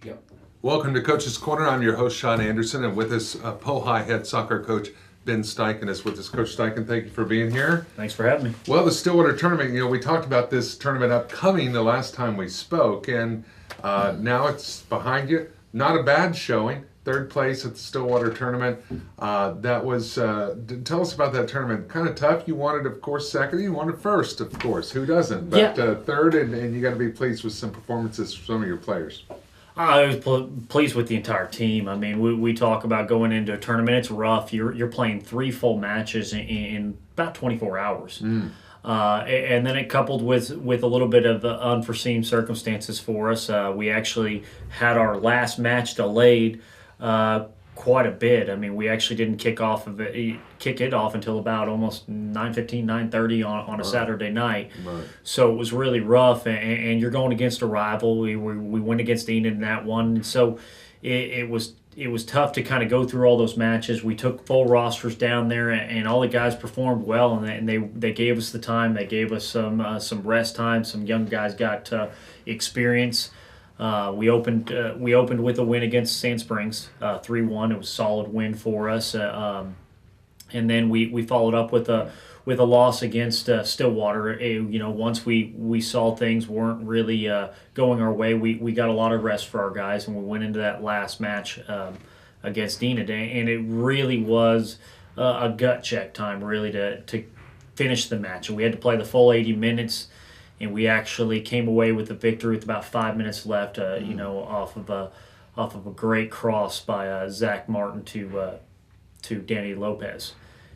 Yep. Welcome to Coach's Corner. I'm your host, Sean Anderson, and with us, Pohai head soccer coach Ben Steichen is with us. Coach Steichen, thank you for being here. Thanks for having me. Well, the Stillwater tournament, we talked about this tournament upcoming the last time we spoke, and now it's behind you. Not a bad showing. Third place at the Stillwater tournament. That was, tell us about that tournament. Kind of tough. You wanted, of course, second. You wanted first, of course. Who doesn't? But third, and you got to be pleased with some performances from some of your players. I was pleased with the entire team. I mean, we talk about going into a tournament. It's rough. You're playing 3 full matches in about 24 hours. And then it coupled with a little bit of unforeseen circumstances for us. We actually had our last match delayed quite a bit. I mean, we actually didn't kick it off until about almost 9:15, 9:30 on a Saturday night. Right. So it was really rough, and you're going against a rival. We went against Enid in that one, and so it was tough to kind of go through all those matches. We took full rosters down there, and all the guys performed well, and they gave us the time. They gave us some rest time. Some young guys got experience. We opened with a win against Sand Springs, 3-1. It was a solid win for us, and then we followed up with a loss against Stillwater. Once we saw things weren't really going our way, we got a lot of rest for our guys, and we went into that last match against Enid, and it really was a gut check time, really, to finish the match. And we had to play the full 80 minutes. And we actually came away with the victory with about 5 minutes left, off of a great cross by Zach Martin to Danny Lopez.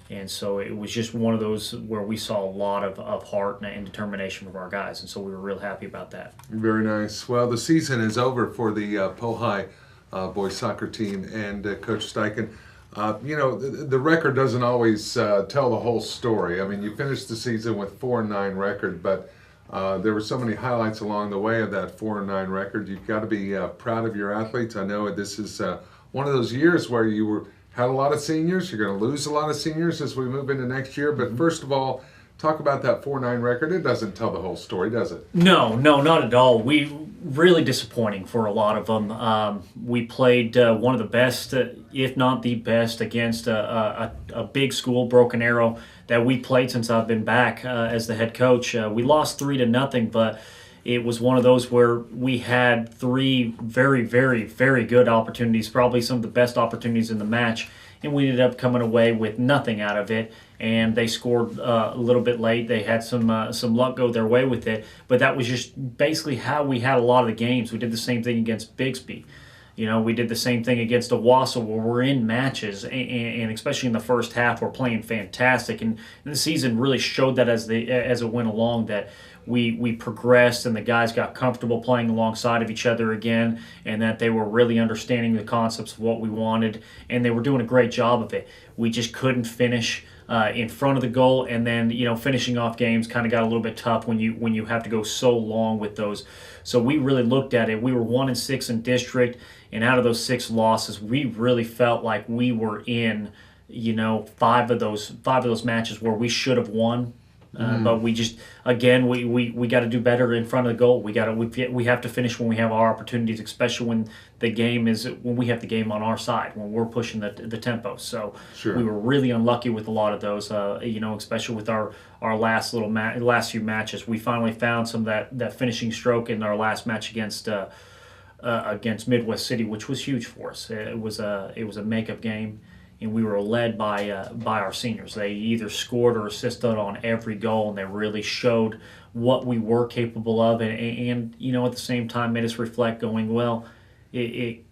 And so it was just one of those where we saw a lot of heart and determination from our guys, and so we were real happy about that. Very nice. Well, the season is over for the Pohai boys soccer team, and Coach Steichen, the record doesn't always tell the whole story. I mean, you finished the season with 4-9 record, but there were so many highlights along the way of that 4-9 record. You've got to be proud of your athletes. I know this is one of those years where you had a lot of seniors. You're going to lose a lot of seniors as we move into next year. But first of all, talk about that 4-9 record. It doesn't tell the whole story, does it? No, not at all. We really disappointing for a lot of them. We played one of the best, if not the best, against a big school, Broken Arrow, that we played since I've been back as the head coach. We lost 3-0, but it was one of those where we had 3 very, very, very good opportunities, probably some of the best opportunities in the match, and we ended up coming away with nothing out of it. And they scored a little bit late. They had some luck go their way with it, but that was just basically how we had a lot of the games. We did the same thing against Bixby. We did the same thing against Owasso, where we're in matches, and especially in the first half, we're playing fantastic. And the season really showed that as it went along, that we progressed and the guys got comfortable playing alongside of each other again, and that they were really understanding the concepts of what we wanted, and they were doing a great job of it. We just couldn't finish in front of the goal, and then finishing off games kind of got a little bit tough when you have to go so long with those. So we really looked at it. We were 1-6 in district, and out of those 6 losses, we really felt like we were in 5 of those matches where we should have won. But we just, again, we got to do better in front of the goal. We have to finish when we have our opportunities, especially when we have the game on our side, when we're pushing the tempo. So Sure. We were really unlucky with a lot of those, especially with our last few matches. We finally found some of that finishing stroke in our last match against Midwest City, which was huge for us. It was a makeup game, and we were led by our seniors. They either scored or assisted on every goal, and they really showed what we were capable of, and at the same time made us reflect, going, well, it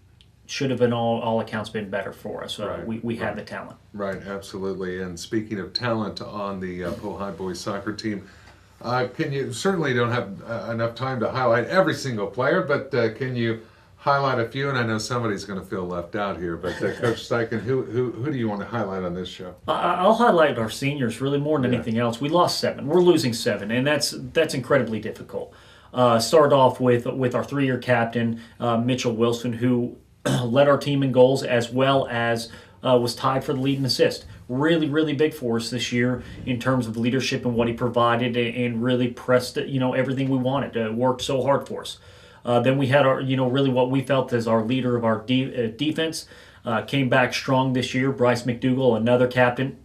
should have been all accounts been better for us. Right, we had the talent. Right, absolutely. And speaking of talent on the Pohai boys soccer team, you certainly don't have enough time to highlight every single player, but can you highlight a few? And I know somebody's going to feel left out here, but Coach Steichen, who do you want to highlight on this show? I'll highlight our seniors really more than anything else. We lost 7. We're losing 7, and that's incredibly difficult. Started off with our 3-year captain, Mitchell Wilson, who led our team in goals, as well as was tied for the lead and assist. Really, really big for us this year in terms of leadership and what he provided, and really pressed everything we wanted. Worked so hard for us. Then we had our, really what we felt as our leader of our defense. Came back strong this year. Brice Macdougall, another captain.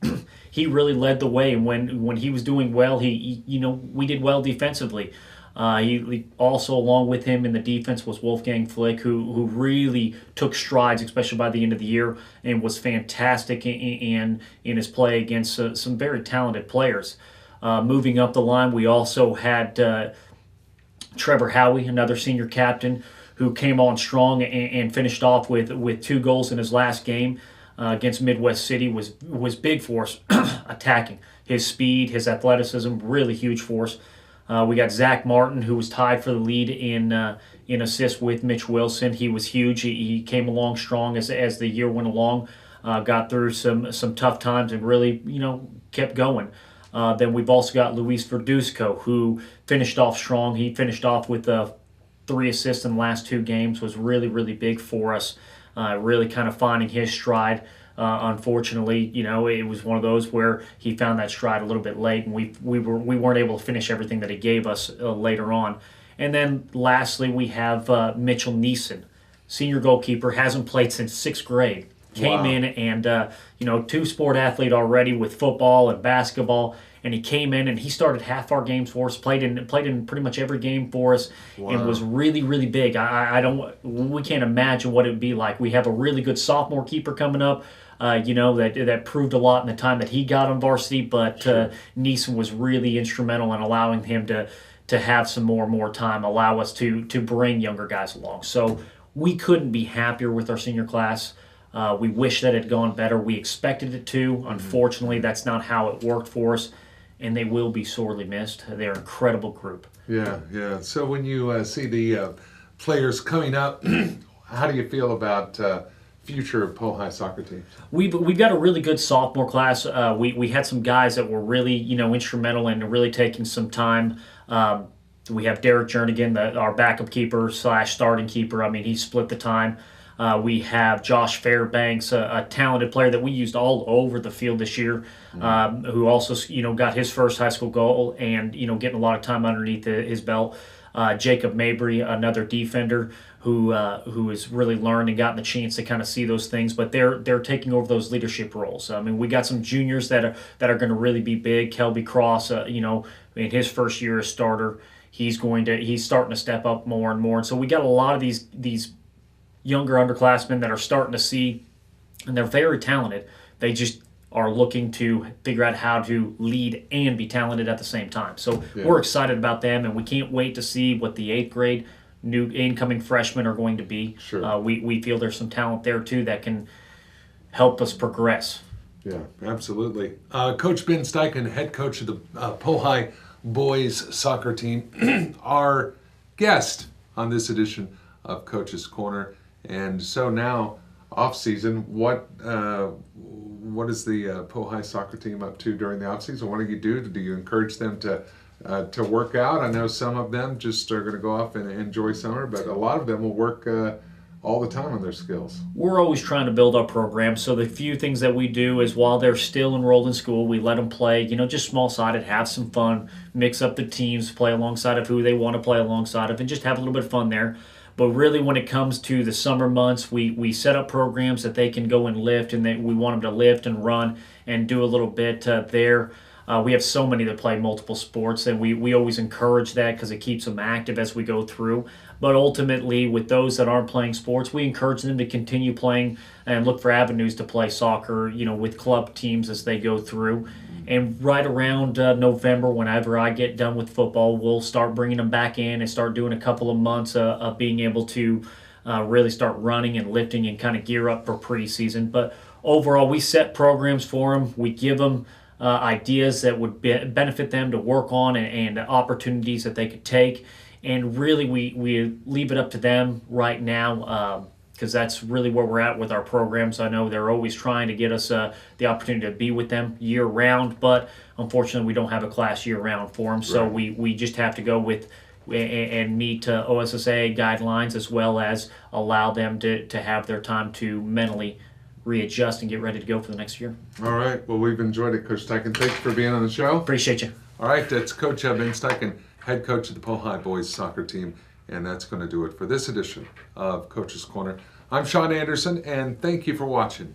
He really led the way, and when he was doing well, we did well defensively. He also, along with him in the defense, was Wolfgang Flick, who really took strides, especially by the end of the year, and was fantastic in his play against some very talented players. Moving up the line, we also had Trevor Hallie, another senior captain, who came on strong and finished off with 2 goals in his last game against Midwest City. Was big for us attacking. His speed, his athleticism, really huge for us. We got Zach Martin, who was tied for the lead in assists with Mitch Wilson. He was huge. He came along strong as the year went along. Got through some tough times and really kept going. Then we've also got Luis Verduzco, who finished off strong. He finished off with 3 assists in the last 2 games. Was really, really big for us. Really kind of finding his stride. Unfortunately, it was one of those where he found that stride a little bit late, and we weren't able to finish everything that he gave us later on. And then lastly, we have Mitchell Neeson, senior goalkeeper, hasn't played since 6th grade. Came in and 2-sport athlete already with football and basketball, and he came in and he started half our games for us, played in pretty much every game for us, and was really, really big. We can't imagine what it would be like. We have a really good sophomore keeper coming up. That proved a lot in the time that he got on varsity, but Neeson was really instrumental in allowing him to have some more time, allow us to bring younger guys along. So we couldn't be happier with our senior class. We wish that it had gone better. We expected it to. Unfortunately, that's not how it worked for us, and they will be sorely missed. They're an incredible group. Yeah. So when you see the players coming up, how do you feel about future Pohai soccer teams? We've got a really good sophomore class. We had some guys that were really instrumental in really taking some time. We have Derek Jernigan, our backup keeper / starting keeper. I mean, he split the time. We have Josh Fairbanks, a talented player that we used all over the field this year, who also got his first high school goal and getting a lot of time underneath his belt. Jacob Mabry, another defender who has really learned and gotten the chance to kind of see those things, but they're taking over those leadership roles. I mean, we got some juniors that are going to really be big. Kelby Cross, in his first year as starter, he's starting to step up more and more. And so we got a lot of these younger underclassmen that are starting to see, and they're very talented. They just are looking to figure out how to lead and be talented at the same time. So we're excited about them, and we can't wait to see what the 8th grade new incoming freshmen are going to be. Sure. We feel there's some talent there too that can help us progress. Yeah, absolutely. Coach Ben Steichen, head coach of the Pohai boys soccer team, our guest on this edition of Coach's Corner. And so now, off season, what is the Pohai soccer team up to during the off season? What do you do? Do you encourage them to work out? I know some of them just are going to go off and enjoy summer, but a lot of them will work all the time on their skills. We're always trying to build our program. So the few things that we do is while they're still enrolled in school, we let them play, just small-sided, have some fun, mix up the teams, play alongside of who they want to play alongside of, and just have a little bit of fun there. But really, when it comes to the summer months, we set up programs that they can go and lift, and we want them to lift and run and do a little bit there. We have so many that play multiple sports, and we always encourage that because it keeps them active as we go through. But ultimately, with those that aren't playing sports, we encourage them to continue playing and look for avenues to play soccer, with club teams as they go through. And right around November, whenever I get done with football, we'll start bringing them back in and start doing a couple of months of being able to really start running and lifting and kind of gear up for preseason. But overall, we set programs for them. We give them ideas that would benefit them to work on and opportunities that they could take. And really, we leave it up to them right now because that's really where we're at with our programs. I know they're always trying to get us the opportunity to be with them year-round, but unfortunately, we don't have a class year-round for them. So we just have to go with and meet OSSA guidelines as well as allow them to have their time to mentally readjust and get ready to go for the next year. All right. Well, we've enjoyed it, Coach Steichen. Thanks for being on the show. Appreciate you. All right. That's Coach Ben Steichen, head coach of the Pohai boys soccer team. And that's going to do it for this edition of Coach's Corner. I'm Sean Anderson, and thank you for watching.